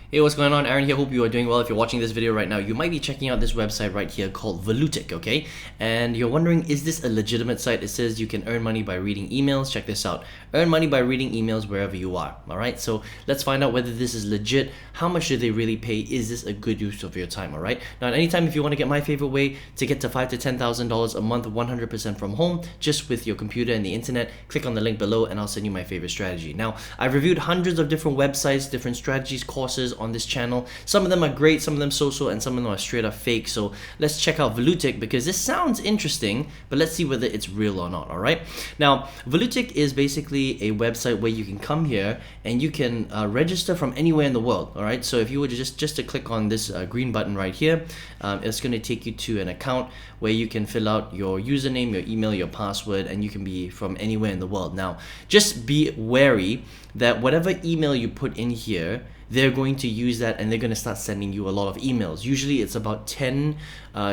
Hey, what's going on? Aaron here. Hope you are doing well. If you're watching this video right now, you might be checking out this website right here called Volutic, okay? And you're wondering, is this a legitimate site? It says you can earn money by reading emails. Check this out. Earn money by reading emails wherever you are, all right? So let's find out whether this is legit. How much do they really pay? Is this a good use of your time, all right? Now, at any time, if you want to get my favorite way to get to $5,000 to $10,000 a month, 100% from home, just with your computer and the internet, click on the link below and I'll send you my favorite strategy. Now, I've reviewed hundreds of different websites, different strategies, courses on this channel. Some of them are great, some of them so-so, and some of them are straight up fake. So let's check out Volutic because this sounds interesting, but let's see whether it's real or not, all right? Now, Volutic is basically a website where you can come here and you can register from anywhere in the world, all right? So if you were to just to click on this green button right here, it's going to take you to an account where you can fill out your username, your email, your password, and you can be from anywhere in the world. Now, just be wary that whatever email you put in here, they're going to use that and they're going to start sending you a lot of emails. Usually it's about 10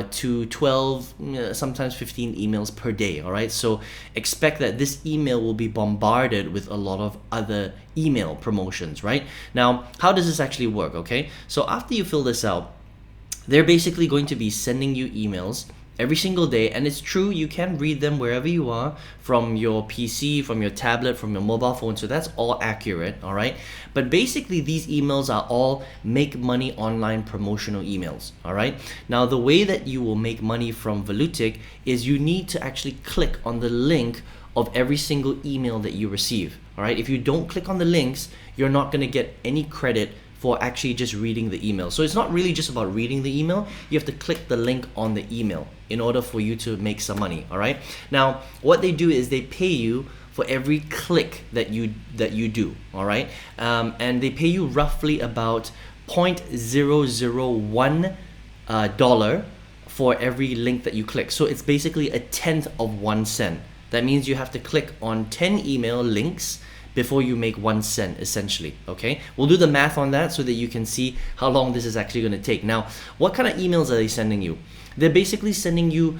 to 12, sometimes 15 emails per day, all right? So expect that this email will be bombarded with a lot of other email promotions, right? Now, how does this actually work, okay? So after you fill this out, they're basically going to be sending you emails every single day, and it's true, you can read them wherever you are, from your PC, from your tablet, from your mobile phone, so that's all accurate, all right? But basically these emails are all make money online promotional emails, all right? Now the way that you will make money from Volutic is you need to actually click on the link of every single email that you receive, all right? If you don't click on the links, you're not going to get any credit for actually just reading the email. So it's not really just about reading the email, you have to click the link on the email in order for you to make some money, all right? Now, what they do is they pay you for every click that you do, all right? And they pay you roughly about $0.001 dollar for every link that you click. So it's basically a tenth of 1 cent. That means you have to click on 10 email links before you make 1 cent, essentially, okay? We'll do the math on that so that you can see how long this is actually gonna take. Now, what kind of emails are they sending you? They're basically sending you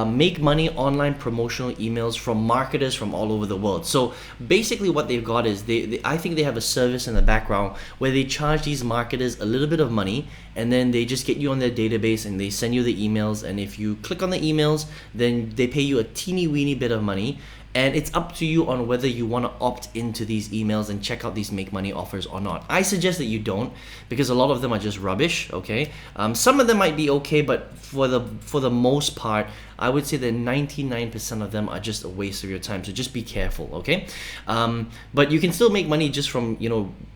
make money online promotional emails from marketers from all over the world. So basically what they've got is, I think they have a service in the background where they charge these marketers a little bit of money and then they just get you on their database and they send you the emails, and if you click on the emails, then they pay you a teeny weeny bit of money. And it's up to you on whether you want to opt into these emails and check out these make money offers or not. I suggest that you don't, because a lot of them are just rubbish, okay? Some of them might be okay, but for the most part, I would say that 99% of them are just a waste of your time. So just be careful, okay? But you can still make money just from,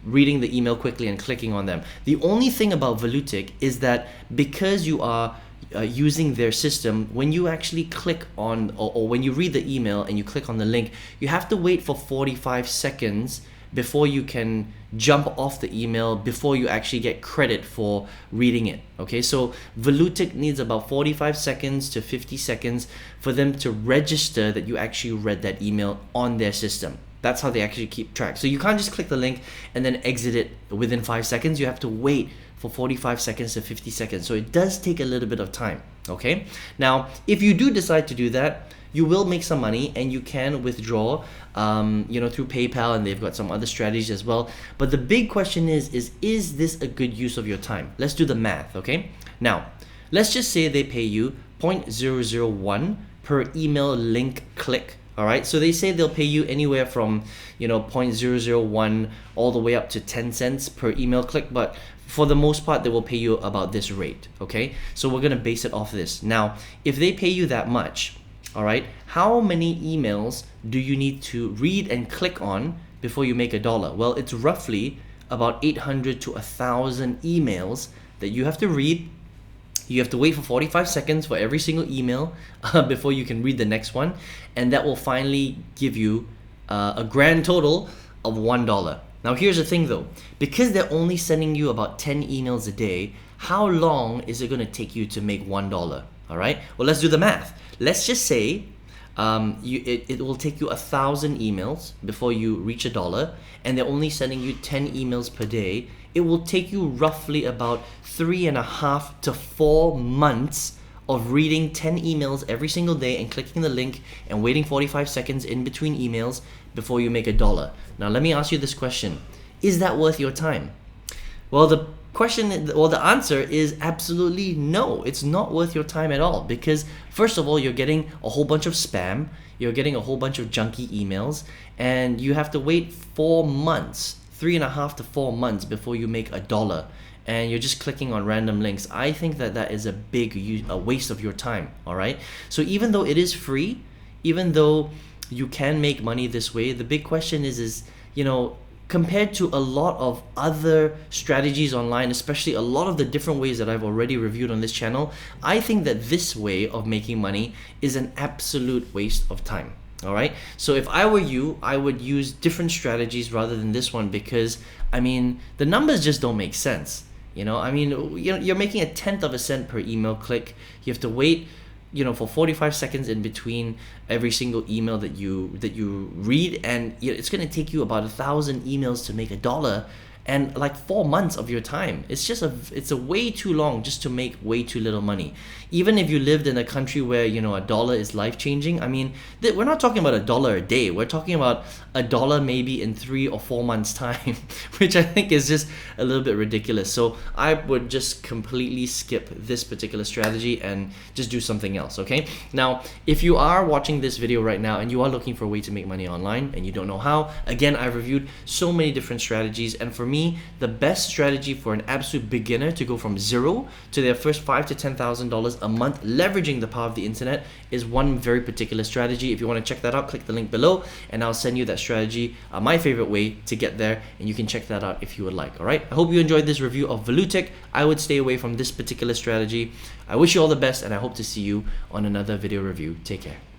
reading the email quickly and clicking on them. The only thing about Volutic is that because you are using their system, when you actually click on or when you read the email and you click on the link, you have to wait for 45 seconds before you can jump off the email, before you actually get credit for reading it, okay? So Volutic needs about 45 seconds to 50 seconds for them to register that you actually read that email on their system. That's how they actually keep track. So you can't just click the link and then exit it within 5 seconds. You have to wait for 45 seconds to 50 seconds. So it does take a little bit of time, okay? Now, if you do decide to do that, you will make some money and you can withdraw, through PayPal, and they've got some other strategies as well. But the big question is this a good use of your time? Let's do the math, okay? Now, let's just say they pay you $0.001 per email link click. All right, so they say they'll pay you anywhere from $0.001 all the way up to 10 cents per email click, but for the most part they will pay you about this rate, okay? So we're gonna base it off this. Now, if they pay you that much, all right, how many emails do you need to read and click on before you make $1? Well, it's roughly about 800 to 1,000 emails that you have to read. You have to wait for 45 seconds for every single email before you can read the next one, and that will finally give you a grand total of $1. Now here's the thing though, because they're only sending you about 10 emails a day, how long is it going to take you to make $1? All right, well, let's do the math. Let's just say it will take you 1,000 emails before you reach $1, and they're only sending you 10 emails per day. It will take you roughly about 3.5 to 4 months of reading 10 emails every single day and clicking the link and waiting 45 seconds in between emails before you make $1. Now let me ask you this question. Is that worth your time? Well, the the answer is absolutely no. It's not worth your time at all, because first of all, you're getting a whole bunch of spam, you're getting a whole bunch of junky emails, and you have to wait 4 months, 3.5 to 4 months before you make $1, and you're just clicking on random links. I think that is a waste of your time. All right. So even though it is free, even though you can make money this way, the big question is compared to a lot of other strategies online, especially a lot of the different ways that I've already reviewed on this channel, I think that this way of making money is an absolute waste of time. All right. So if I were you, I would use different strategies rather than this one, because the numbers just don't make sense. You're making 1/10 of a cent per email click. You have to wait for 45 seconds in between every single email that you read, and it's going to take you about 1,000 emails to make $1, and like 4 months of your time. It's a way too long just to make way too little money. Even if you lived in a country where $1 is life-changing, we're not talking about $1 a day. We're talking about $1 maybe in 3 or 4 months time, which I think is just a little bit ridiculous. So I would just completely skip this particular strategy and just do something else. Okay, now if you are watching this video right now and you are looking for a way to make money online and you don't know how, again, I've reviewed so many different strategies, and for me, the best strategy for an absolute beginner to go from zero to their first $5,000 to $10,000 a month leveraging the power of the internet is one very particular strategy. If you want to check that out, click the link below and I'll send you that strategy, my favorite way to get there, and you can check that out if you would like. All right, I hope you enjoyed this review of Volutic. I would stay away from this particular strategy. I wish you all the best, and I hope to see you on another video review. Take care.